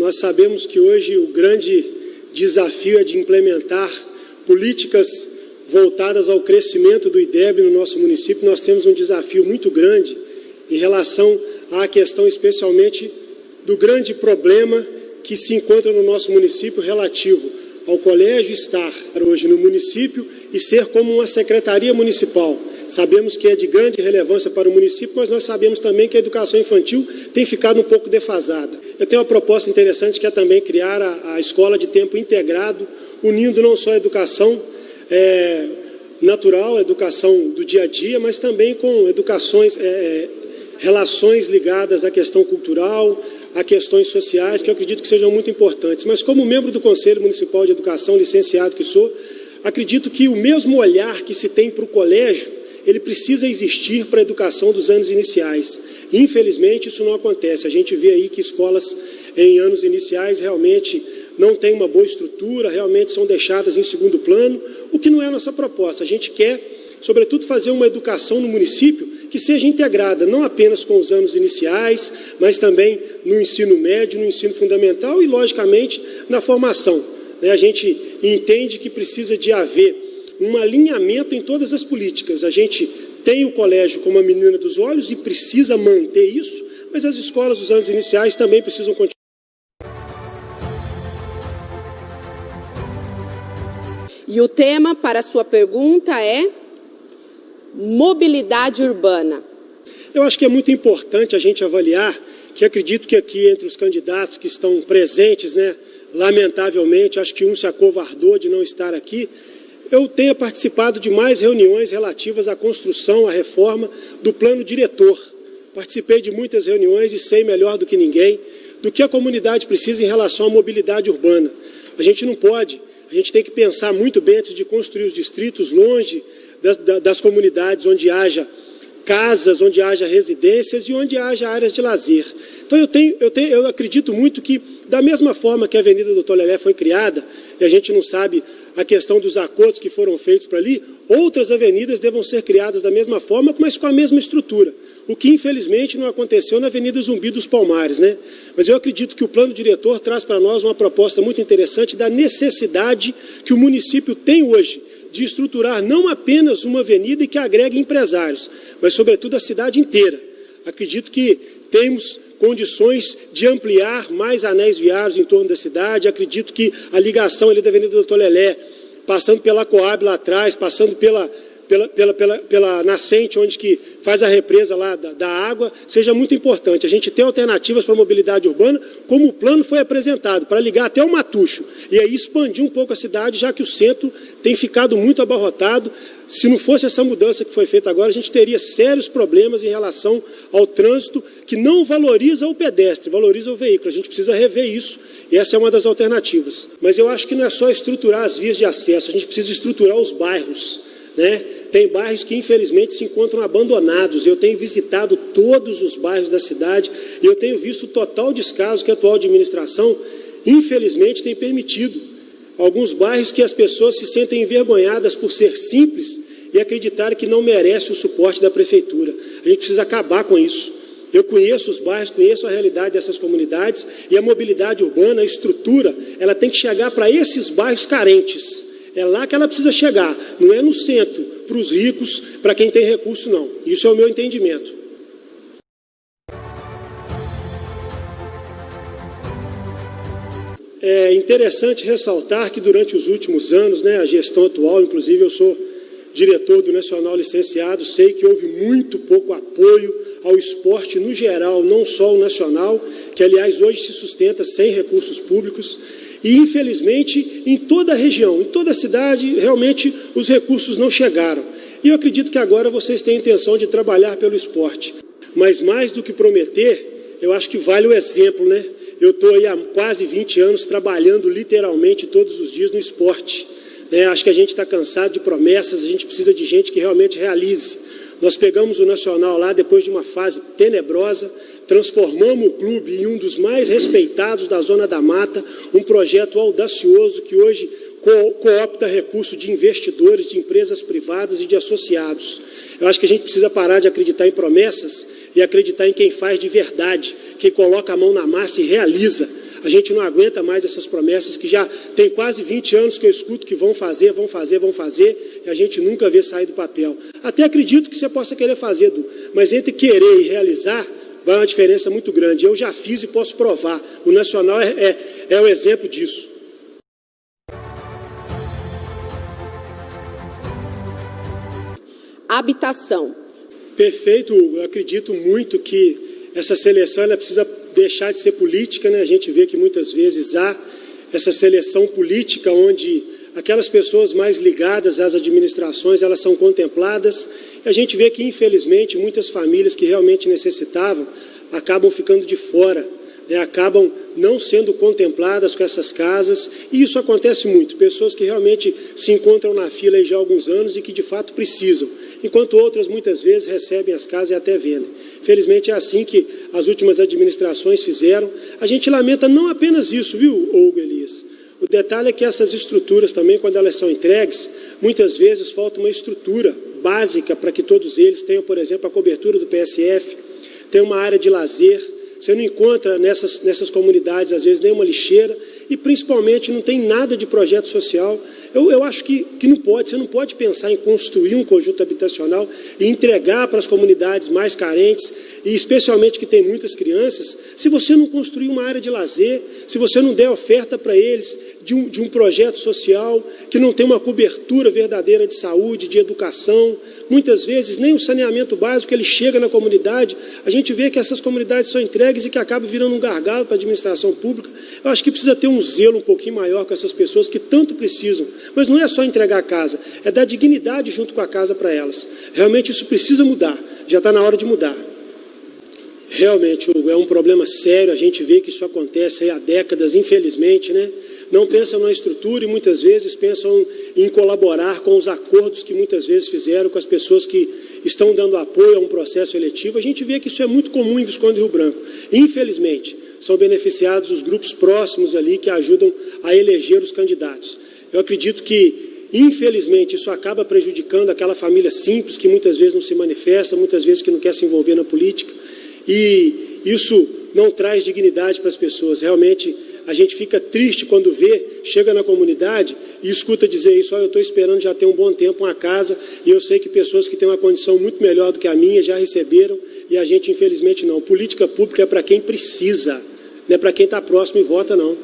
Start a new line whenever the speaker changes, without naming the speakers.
Nós sabemos que hoje o grande desafio é de implementar políticas voltadas ao crescimento do IDEB no nosso município. Nós temos um desafio muito grande em relação à questão especialmente do grande problema que se encontra no nosso município relativo ao colégio estar hoje no município e ser como uma secretaria municipal. Sabemos que é de grande relevância para o município, mas nós sabemos também que a educação infantil tem ficado um pouco defasada. Eu tenho uma proposta interessante que é também criar a escola de tempo integrado, unindo não só a educação natural, a educação do dia a dia, mas também com relações ligadas à questão cultural, a questões sociais, que eu acredito que sejam muito importantes. Mas como membro do Conselho Municipal de Educação, licenciado que sou, acredito que o mesmo olhar que se tem para o colégio, ele precisa existir para a educação dos anos iniciais. Infelizmente, isso não acontece. A gente vê aí que escolas em anos iniciais realmente não têm uma boa estrutura, realmente são deixadas em segundo plano, o que não é a nossa proposta. A gente quer, sobretudo, fazer uma educação no município que seja integrada, não apenas com os anos iniciais, mas também no ensino médio, no ensino fundamental e, logicamente, na formação. A gente entende que precisa de haver um alinhamento em todas as políticas. A gente tem o colégio como a menina dos olhos e precisa manter isso, mas as escolas dos anos iniciais também precisam continuar.
E o tema para a sua pergunta é mobilidade urbana.
Eu acho que é muito importante a gente avaliar, que acredito que aqui entre os candidatos que estão presentes, lamentavelmente, acho que um se acovardou de não estar aqui, eu tenha participado de mais reuniões relativas à construção, à reforma do plano diretor. Participei de muitas reuniões e sei melhor do que ninguém do que a comunidade precisa em relação à mobilidade urbana. A gente não pode, a gente tem que pensar muito bem antes de construir os distritos longe das comunidades, onde haja casas, onde haja residências e onde haja áreas de lazer. Então eu acredito muito que, da mesma forma que a Avenida Doutor Lelé foi criada, e a gente não sabe a questão dos acordos que foram feitos para ali, outras avenidas devam ser criadas da mesma forma, mas com a mesma estrutura, o que infelizmente não aconteceu na Avenida Zumbi dos Palmares, Mas eu acredito que o plano diretor traz para nós uma proposta muito interessante da necessidade que o município tem hoje de estruturar não apenas uma avenida e que agregue empresários, mas, sobretudo, a cidade inteira. Acredito que temos condições de ampliar mais anéis viários em torno da cidade. Acredito que a ligação ali da Avenida Doutor Lelé, passando pela Coab lá atrás, passando pela nascente, onde que faz a represa lá da água, seja muito importante. A gente tem alternativas para a mobilidade urbana, como o plano foi apresentado, para ligar até o Matucho, e aí expandir um pouco a cidade, já que o centro tem ficado muito abarrotado. Se não fosse essa mudança que foi feita agora, a gente teria sérios problemas em relação ao trânsito, que não valoriza o pedestre, valoriza o veículo. A gente precisa rever isso, e essa é uma das alternativas. Mas eu acho que não é só estruturar as vias de acesso, a gente precisa estruturar os bairros, Tem bairros que infelizmente se encontram abandonados. Eu tenho visitado todos os bairros da cidade e eu tenho visto o total descaso que a atual administração infelizmente tem permitido. Alguns bairros que as pessoas se sentem envergonhadas por ser simples e acreditarem que não merece o suporte da prefeitura. A gente precisa acabar com isso. Eu conheço os bairros, conheço a realidade dessas comunidades e a mobilidade urbana, a estrutura, ela tem que chegar para esses bairros carentes. É lá que ela precisa chegar, não é no centro, para os ricos, para quem tem recurso, não. Isso é o meu entendimento. É interessante ressaltar que durante os últimos anos, a gestão atual, inclusive eu sou diretor do Nacional Licenciado, sei que houve muito pouco apoio ao esporte no geral, não só o nacional, que aliás hoje se sustenta sem recursos públicos. E, infelizmente, em toda a região, em toda a cidade, realmente os recursos não chegaram. E eu acredito que agora vocês têm a intenção de trabalhar pelo esporte. Mas, mais do que prometer, eu acho que vale o exemplo, Eu estou aí há quase 20 anos trabalhando literalmente todos os dias no esporte. Acho que a gente está cansado de promessas, a gente precisa de gente que realmente realize. Nós pegamos o Nacional lá depois de uma fase tenebrosa, transformamos o clube em um dos mais respeitados da Zona da Mata, um projeto audacioso que hoje coopta recursos de investidores, de empresas privadas e de associados. Eu acho que a gente precisa parar de acreditar em promessas e acreditar em quem faz de verdade, quem coloca a mão na massa e realiza. A gente não aguenta mais essas promessas que já tem quase 20 anos que eu escuto que vão fazer, e a gente nunca vê sair do papel. Até acredito que você possa querer fazer, Edu, mas entre querer e realizar, vai uma diferença muito grande. Eu já fiz e posso provar. O Nacional é o exemplo disso.
Habitação.
Perfeito, Hugo. Eu acredito muito que essa seleção ela precisa deixar de ser política, né? A gente vê que muitas vezes há essa seleção política onde aquelas pessoas mais ligadas às administrações, elas são contempladas. E a gente vê que, infelizmente, muitas famílias que realmente necessitavam acabam ficando de fora, né? Acabam não sendo contempladas com essas casas. E isso acontece muito. Pessoas que realmente se encontram na fila aí já há alguns anos e que, de fato, precisam. Enquanto outras, muitas vezes, recebem as casas e até vendem. Felizmente, é assim que as últimas administrações fizeram. A gente lamenta não apenas isso, viu, Hugo, Elias? O detalhe é que essas estruturas também, quando elas são entregues, muitas vezes falta uma estrutura básica para que todos eles tenham, por exemplo, a cobertura do PSF, tem uma área de lazer. Você não encontra nessas comunidades, às vezes, nenhuma lixeira e, principalmente, não tem nada de projeto social. Eu acho que não pode, você não pode pensar em construir um conjunto habitacional e entregar para as comunidades mais carentes, e especialmente que tem muitas crianças, se você não construir uma área de lazer, se você não der oferta para eles de um projeto social que não tem uma cobertura verdadeira de saúde, de educação. Muitas vezes nem o saneamento básico ele chega na comunidade. A gente vê que essas comunidades são entregues e que acabam virando um gargalo para a administração pública. Eu acho que precisa ter um zelo um pouquinho maior com essas pessoas que tanto precisam. Mas não é só entregar a casa, é dar dignidade junto com a casa para elas. Realmente isso precisa mudar, já está na hora de mudar. Realmente, Hugo, é um problema sério, a gente vê que isso acontece aí há décadas, infelizmente, né? Não pensam na estrutura e muitas vezes pensam em colaborar com os acordos que muitas vezes fizeram com as pessoas que estão dando apoio a um processo eletivo. A gente vê que isso é muito comum em Visconde Rio Branco. Infelizmente, são beneficiados os grupos próximos ali que ajudam a eleger os candidatos. Eu acredito que, infelizmente, isso acaba prejudicando aquela família simples que muitas vezes não se manifesta, muitas vezes que não quer se envolver na política. E isso não traz dignidade para as pessoas. Realmente, a gente fica triste quando vê, chega na comunidade e escuta dizer isso: eu estou esperando já tem um bom tempo uma casa e eu sei que pessoas que têm uma condição muito melhor do que a minha já receberam e a gente, infelizmente, não. Política pública é para quem precisa, não é para quem está próximo e vota, não.